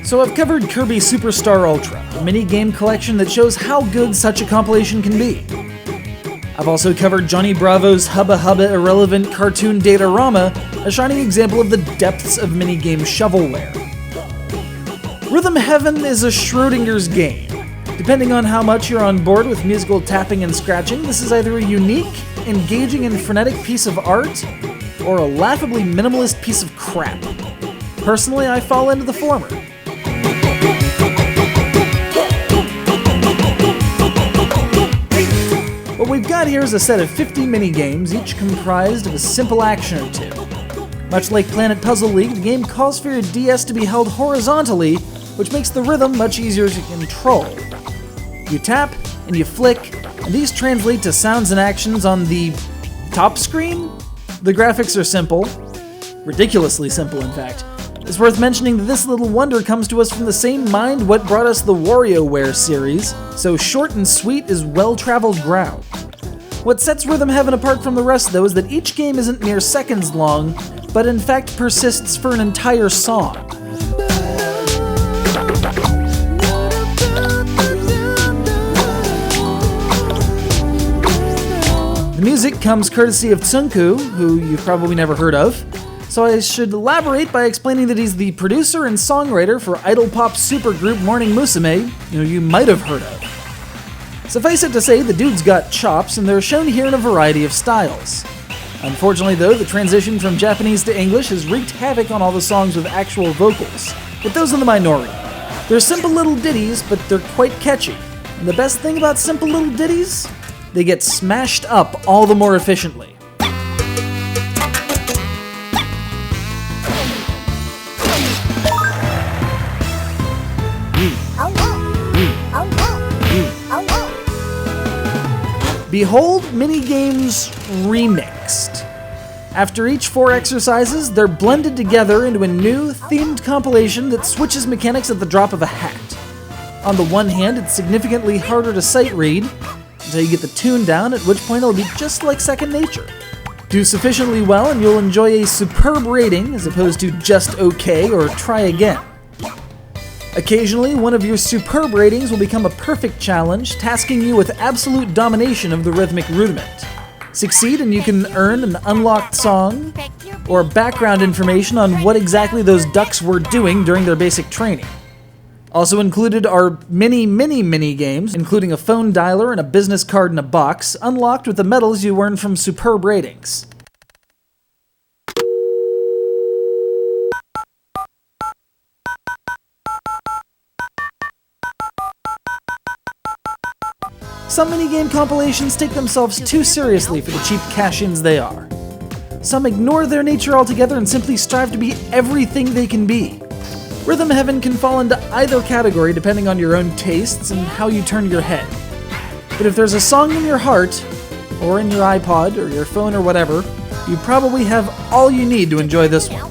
So I've covered Kirby Superstar Ultra, a mini-game collection that shows how good such a compilation can be. I've also covered Johnny Bravo's Hubba Hubba Irrelevant Cartoon Datarama, a shining example of the depths of minigame shovelware. Rhythm Heaven is a Schrodinger's game. Depending on how much you're on board with musical tapping and scratching, this is either a unique, engaging and frenetic piece of art, or a laughably minimalist piece of crap. Personally, I fall into the former. What we've got here is a set of 50 mini-games, each comprised of a simple action or two. Much like Planet Puzzle League, the game calls for your DS to be held horizontally, which makes the rhythm much easier to control. You tap, and you flick, and these translate to sounds and actions on the top screen? The graphics are simple. Ridiculously simple, in fact. It's worth mentioning that this little wonder comes to us from the same mind what brought us the WarioWare series, so short and sweet is well-traveled ground. What sets Rhythm Heaven apart from the rest, though, is that each game isn't mere seconds long, but in fact persists for an entire song. The music comes courtesy of Tsunku, who you've probably never heard of. So I should elaborate by explaining that he's the producer and songwriter for idol pop supergroup Morning Musume, you might have heard of. Suffice it to say, the dude's got chops, and they're shown here in a variety of styles. Unfortunately though, the transition from Japanese to English has wreaked havoc on all the songs with actual vocals, with those in the minority. They're simple little ditties, but they're quite catchy. And the best thing about simple little ditties? They get smashed up all the more efficiently. Behold Minigames Remixed. After each 4 exercises, they're blended together into a new, themed compilation that switches mechanics at the drop of a hat. On the one hand, it's significantly harder to sight read, until you get the tune down, at which point it'll be just like second nature. Do sufficiently well and you'll enjoy a superb rating, as opposed to just okay or try again. Occasionally, one of your superb ratings will become a perfect challenge, tasking you with absolute domination of the rhythmic rudiment. Succeed and you can earn an unlocked song, or background information on what exactly those ducks were doing during their basic training. Also included are mini games, including a phone dialer and a business card in a box, unlocked with the medals you earn from superb ratings. Some minigame compilations take themselves too seriously for the cheap cash-ins they are. Some ignore their nature altogether and simply strive to be everything they can be. Rhythm Heaven can fall into either category depending on your own tastes and how you turn your head. But if there's a song in your heart, or in your iPod, or your phone, or whatever, you probably have all you need to enjoy this one.